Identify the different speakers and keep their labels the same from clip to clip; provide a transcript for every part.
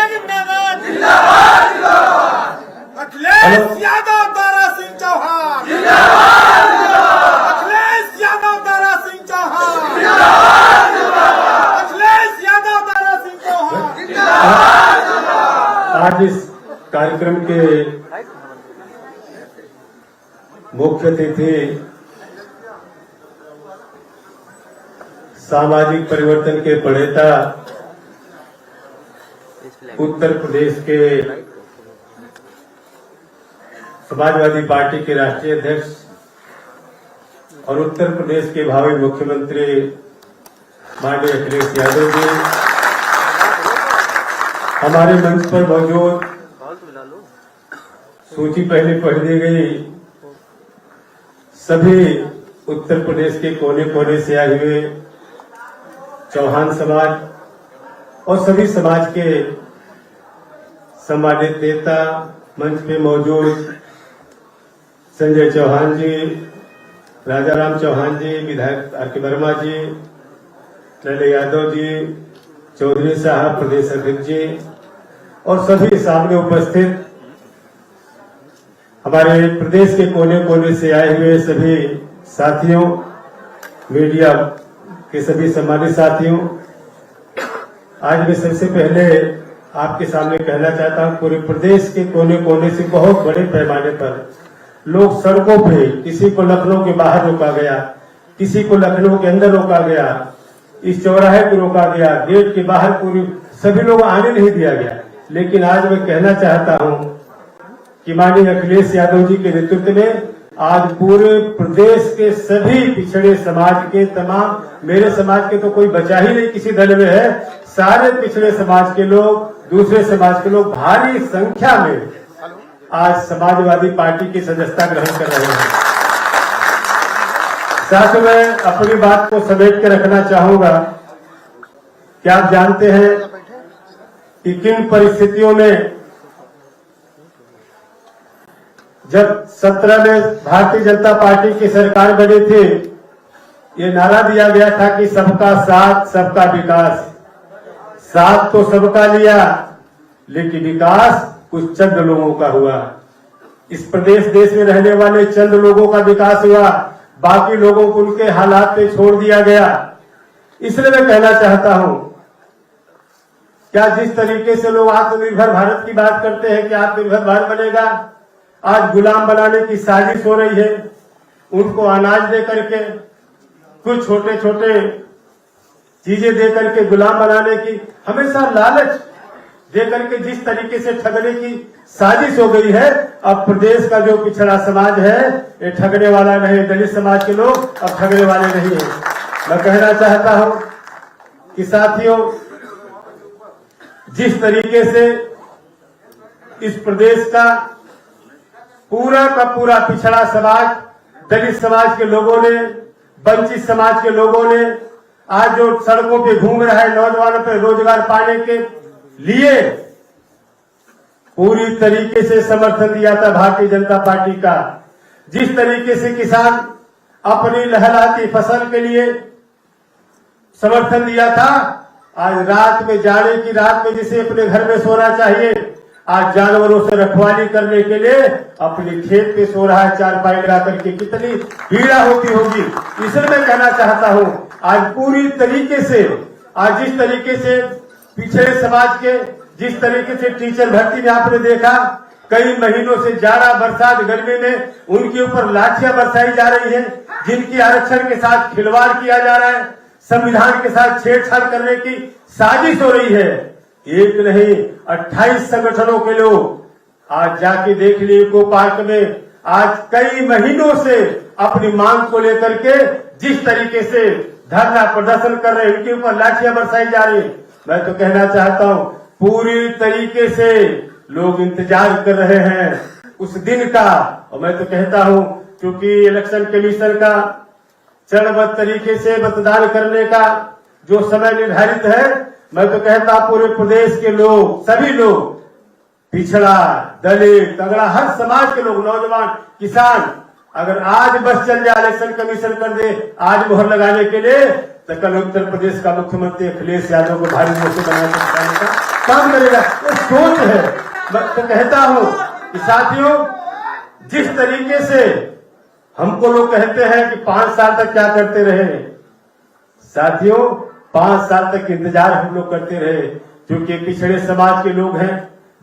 Speaker 1: जिंदाबाद जिंदाबाद जिंदाबाद। अखिलेश यादव दारा सिंह चौहान जिंदाबाद जिंदाबाद। अखिलेश यादव दारा सिंह चौहान जिंदाबाद जिंदाबाद। अखिलेश यादव दारा सिंह चौहान जिंदाबाद जिंदाबाद।
Speaker 2: आज इस कार्यक्रम के मुख्य अतिथि सामाजिक परिवर्तन के प्रणेता उत्तर प्रदेश के समाजवादी पार्टी के राष्ट्रीय अध्यक्ष और उत्तर प्रदेश के भावी मुख्यमंत्री माननीय अखिलेश यादव जी, हमारे मंच पर मौजूद सूची पहले पढ़ दी गई सभी उत्तर प्रदेश के कोने कोने से आए हुए चौहान समाज और सभी समाज के सम्मानित नेता, मंच पे मौजूद संजय चौहान जी, राजाराम चौहान जी, विधायक आर.के. वर्मा जी, लल्ले यादव जी, चौधरी साहब प्रदेश अध्यक्ष जी और सभी सामने उपस्थित हमारे प्रदेश के कोने कोने से आए हुए सभी साथियों, मीडिया के सभी सम्मानित साथियों, आज मैं सबसे पहले आपके सामने कहना चाहता हूं, पूरे प्रदेश के कोने कोने से बहुत बड़े पैमाने पर लोग सड़कों पे, किसी को लखनऊ के बाहर रोका गया, किसी को लखनऊ के अंदर रोका गया, इस चौराहे को रोका गया, गेट के बाहर पूरी सभी लोग आने नहीं दिया गया। लेकिन आज मैं कहना चाहता हूं कि माननीय अखिलेश यादव जी के नेतृत्व में आज पूरे प्रदेश के सभी पिछड़े समाज के तमाम, मेरे समाज के तो कोई बचा ही नहीं किसी दल में है, सारे पिछड़े समाज के लोग, दूसरे समाज के लोग भारी संख्या में आज समाजवादी पार्टी की सदस्यता ग्रहण कर रहे हैं। साथ में अपनी बात को समेट के रखना चाहूंगा कि आप जानते हैं कि किन परिस्थितियों में जब 17 में भारतीय जनता पार्टी की सरकार बनी थी, ये नारा दिया गया था कि सबका साथ सबका विकास। साथ तो सबका लिया, लेकिन विकास कुछ चंद लोगों का हुआ। इस प्रदेश देश में रहने वाले चंद लोगों का विकास हुआ, बाकी लोगों को उनके हालात पे छोड़ दिया गया। इसलिए मैं कहना चाहता हूं, क्या जिस तरीके से लोग आत्मनिर्भर भारत की बात करते हैं कि आत्मनिर्भर भारत बनेगा, आज गुलाम बनाने की साजिश हो रही है। उनको अनाज दे करके, कुछ छोटे छोटे चीजें दे करके गुलाम बनाने की, हमेशा लालच दे करके जिस तरीके से ठगने की साजिश हो गई है, अब प्रदेश का जो पिछड़ा समाज है ये ठगने वाला नहीं, दलित समाज के लोग अब ठगने वाले नहीं है। मैं कहना चाहता हूं कि साथियों, जिस तरीके से इस प्रदेश का पूरा पिछड़ा समाज, दलित समाज के लोगों ने, वंचित समाज के लोगों ने आज जो सड़कों पे घूम रहा है, नौजवानों पे रोजगार पाने के लिए पूरी तरीके से समर्थन दिया था भारतीय जनता पार्टी का। जिस तरीके से किसान अपनी लहलहाती फसल के लिए समर्थन दिया था, आज रात में, जाड़े की रात में जिसे अपने घर में सोना चाहिए, आज जानवरों से रखवाली करने के लिए अपने खेत पे सो रहा है चारपाई लगा करके। कितनी पीड़ा होती होगी। इसलिए मैं कहना चाहता हूं, आज पूरी तरीके से, आज जिस तरीके से पिछड़े समाज के, जिस तरीके से टीचर भर्ती में आपने देखा, कई महीनों से जाड़ा, बरसात, गर्मी में उनके ऊपर लाठियां बरसाई जा रही है, जिनकी आरक्षण के साथ खिलवाड़ किया जा रहा है, संविधान के साथ छेड़छाड़ करने की साजिश हो रही है। एक नहीं 28 संगठनों के लोग आज जाके देख लिए इको पार्क में, आज कई महीनों से अपनी मांग को लेकर के जिस तरीके से धरना प्रदर्शन कर रहे हैं, उनके ऊपर लाठियां बरसाई जा रही है। मैं तो कहना चाहता हूं, पूरी तरीके से लोग इंतजार कर रहे हैं उस दिन का। और मैं तो कहता हूं, क्योंकि इलेक्शन कमीशन का चरणबद्ध तरीके से मतदान करने का जो समय निर्धारित है, मैं तो कहता पूरे प्रदेश के लोग, सभी लोग, पिछड़ा, दलित, तगड़ा, हर समाज के लोग, नौजवान, किसान, अगर आज बस चल जाए, इलेक्शन कमीशन कर दे आज मोहर लगाने के लिए, तो कल उत्तर प्रदेश का मुख्यमंत्री अखिलेश यादव को भारी वोट से बना के जिताने का काम करेगा। ये सोच है। मैं तो कहता हूं कि साथियों, जिस तरीके से हमको लोग कहते हैं कि 5 साल तक क्या करते रहे, साथियों 5 साल तक इंतजार हम लोग करते रहे, क्योंकि पिछड़े समाज के लोग हैं,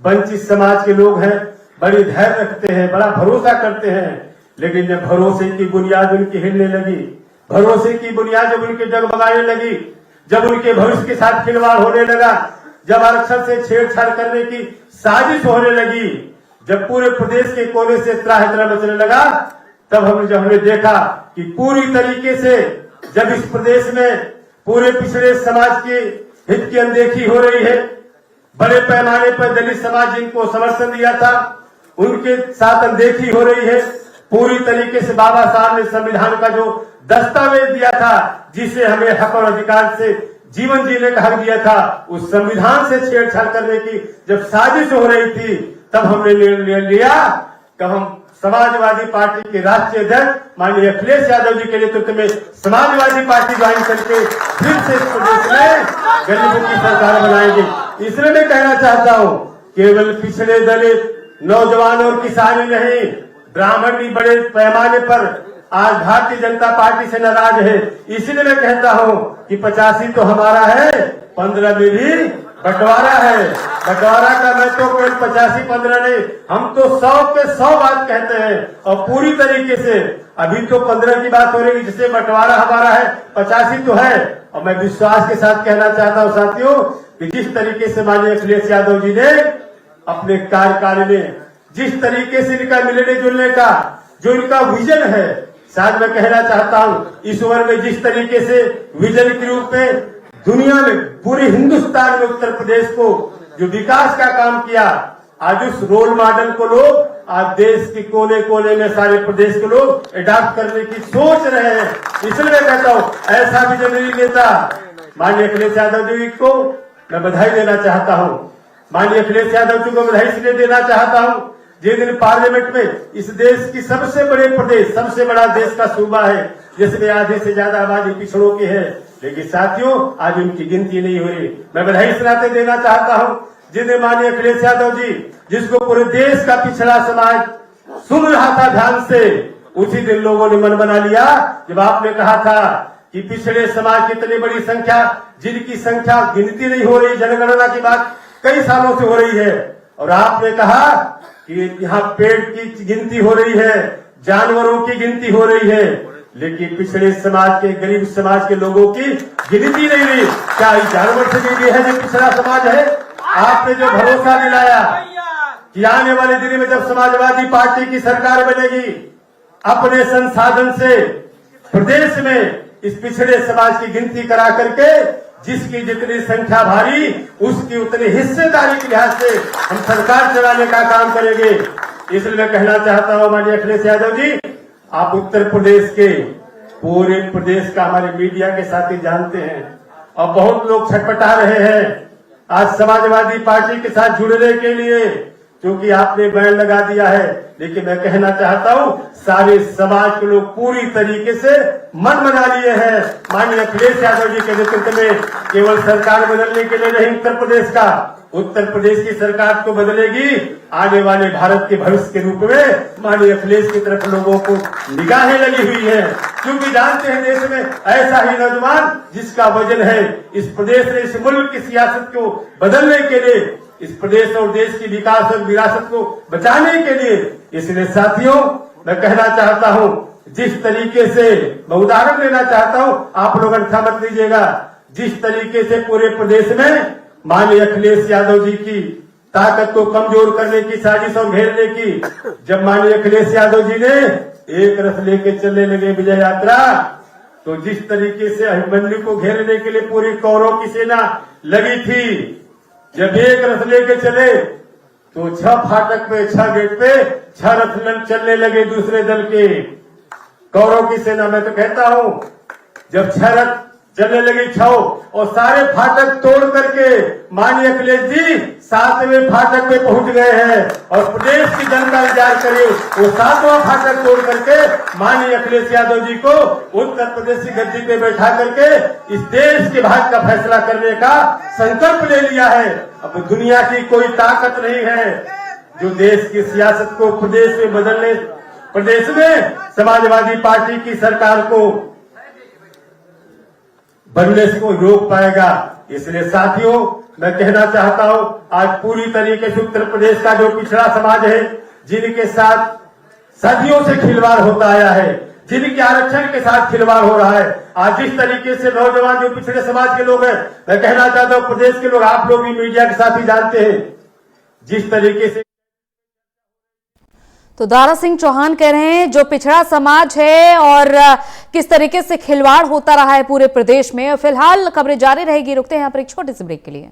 Speaker 2: वंचित समाज के लोग हैं, बड़ी धैर्य रखते हैं, बड़ा भरोसा करते हैं। लेकिन जब भरोसे की बुनियाद उनकी हिलने लगी, भरोसे की बुनियाद जब उनके डगमगाने लगी, जब उनके भविष्य के साथ खिलवाड़ होने लगा, जब आरक्षण से छेड़छाड़ करने की साजिश होने लगी, जब पूरे प्रदेश के कोने से त्राह मचने लगा, तब हमने देखा कि पूरी तरीके से जब इस प्रदेश में पूरे पिछड़े समाज के हित की अनदेखी हो रही है, बड़े पैमाने पर दलित समाज जिनको समर्थन दिया था उनके साथ अनदेखी हो रही है, पूरी तरीके से बाबा साहब ने संविधान का जो दस्तावेज दिया था, जिसे हमें हक और अधिकार से जीवन जीने का हक दिया था, उस संविधान से छेड़छाड़ करने की जब साजिश हो रही थी, तब हमने निर्णय लिया कि हम समाजवादी पार्टी के राष्ट्रीय अध्यक्ष माननीय अखिलेश यादव जी के नेतृत्व में समाजवादी पार्टी ज्वाइन करके फिर से इस प्रदेश में गरीबों की सरकार बनाएंगे। इसलिए मैं कहना चाहता हूं, केवल पिछड़े दलित नौजवान और किसान ही नहीं, ब्राह्मण भी बड़े पैमाने पर आज भारतीय जनता पार्टी से नाराज है। इसलिए मैं कहता हूं कि 85 तो हमारा है, 15 में भी बंटवारा है। बंटवारा का मैं तो केवल 85-15 नहीं, हम तो 100 के 100 बात कहते हैं। और पूरी तरीके से अभी तो 15 की बात हो रही है, जिससे बंटवारा हमारा है, 85 तो है। और मैं विश्वास के साथ कहना चाहता हूं साथियों कि जिस तरीके से माननीय अखिलेश यादव जी ने अपने कार्यकाल में जिस तरीके से इनका मिलने जुलने का जो इनका विजन है, शायद मैं कहना चाहता हूं इस उम्र में जिस तरीके से विजन के रूप में दुनिया में पूरे हिंदुस्तान में उत्तर प्रदेश को जो विकास का काम किया, आज उस रोल मॉडल को लोग आज देश के कोने कोने में सारे प्रदेश के लोग अडॉप्ट करने की सोच रहे हैं। इसलिए मैं कहता हूं ऐसा विजनरी नेता माननीय अखिलेश यादव जी को मैं बधाई देना चाहता हूं। माननीय अखिलेश यादव जी को बधाई इसलिए देना चाहता हूं, जिस दिन पार्लियामेंट में इस देश की सबसे बड़े प्रदेश, सबसे बड़ा देश का सूबा है, जिसमें आधे से ज्यादा आबादी पिछड़ों की है, लेकिन साथियों आज उनकी गिनती नहीं हो रही। मैं बधाई इस नाते देना चाहता हूं जिन्हें माननीय अखिलेश यादव जी, जिसको पूरे देश का पिछड़ा समाज सुन रहा था ध्यान से, उसी दिन लोगों ने मन बना लिया जब आपने कहा था कि पिछड़े समाज की इतनी बड़ी संख्या, जिनकी संख्या गिनती नहीं हो रही, जनगणना की बात कई सालों से हो रही है, और आपने कहा कि यहाँ पेड़ की गिनती हो रही है, जानवरों की गिनती हो रही है, लेकिन पिछड़े समाज के, गरीब समाज के लोगों की गिनती नहीं हुई। क्या इस जानवर से भी है जो पिछड़ा समाज है? आपने जो भरोसा दिलाया कि आने वाले दिन में जब समाजवादी पार्टी की सरकार बनेगी, अपने संसाधन से प्रदेश में इस पिछड़े समाज की गिनती करा करके जिसकी जितनी संख्या भारी, उसकी उतनी हिस्सेदारी के लिहाज से हम सरकार चलाने का काम करेंगे। इसलिए मैं कहना चाहता हूं माननीय अखिलेश यादव जी, आप उत्तर प्रदेश के पूरे प्रदेश का हमारे मीडिया के साथी जानते हैं, और बहुत लोग छटपटा रहे हैं आज समाजवादी पार्टी के साथ जुड़ने के लिए, क्योंकि आपने बैन लगा दिया है। लेकिन मैं कहना चाहता हूं सारे समाज के लोग पूरी तरीके से मन बना लिए हैं माननीय अखिलेश यादव जी के नेतृत्व में, केवल सरकार बदलने के लिए नहीं, उत्तर प्रदेश की सरकार को बदलेगी आने वाले भारत के भविष्य के रूप में माननीय अखिलेश की तरफ लोगों को निगाहें लगी हुई है, क्योंकि जानते हैं देश में ऐसा ही नौजवान जिसका वजन है। इस प्रदेश ने इस मुल्क की सियासत को बदलने के लिए, इस प्रदेश और देश की विकास और विरासत को बचाने के लिए, इसलिए साथियों मैं कहना चाहता हूं जिस तरीके से, मैं उदाहरण लेना चाहता हूं, आप लोग अंठा मत लीजिएगा, जिस तरीके से पूरे प्रदेश में माननीय अखिलेश यादव जी की ताकत को कमजोर करने की साजिश और घेरने की, जब माननीय अखिलेश यादव जी ने एक रथ लेके चलने लगे विजय यात्रा, तो जिस तरीके से अभिमन्यु को घेरने के लिए पूरी कौरव की सेना लगी थी, जब एक रथ लेके चले तो 6 फाटक पे, 6 गेट पे 6 रथ चलने लगे दूसरे दल के, कौरव की सेना। मैं तो कहता हूं जब 6 रथ चलने लगी छाव और सारे फाटक तोड़ करके माननीय अखिलेश जी 7वें फाटक पे पहुंच गए हैं और प्रदेश की जनता इंतजार करे वो 7वां फाटक तोड़ करके माननीय अखिलेश यादव जी को उत्तर प्रदेश की गद्दी पे बैठा करके इस देश के भाग्य का फैसला करने का संकल्प ले लिया है। अब दुनिया की कोई ताकत नहीं है जो देश की सियासत को प्रदेश में बदलने, प्रदेश में समाजवादी पार्टी की सरकार को बनने से कोई रोक पाएगा। इसलिए साथियों, मैं कहना चाहता हूं, आज पूरी तरीके से उत्तर प्रदेश का जो पिछड़ा समाज है, जिनके साथ सदियों से खिलवाड़ होता आया है, जिनके आरक्षण के साथ खिलवाड़ हो रहा है, आज जिस तरीके से नौजवान जो पिछड़े समाज के लोग हैं, मैं कहना चाहता हूं प्रदेश के लोग, आप लोग भी मीडिया के साथ ही जानते हैं जिस तरीके से।
Speaker 3: तो दारा सिंह चौहान कह रहे हैं जो पिछड़ा समाज है और किस तरीके से खिलवाड़ होता रहा है पूरे प्रदेश में। फिलहाल खबरें जारी रहेगी, रुकते हैं यहाँ पर एक छोटे से ब्रेक के लिए।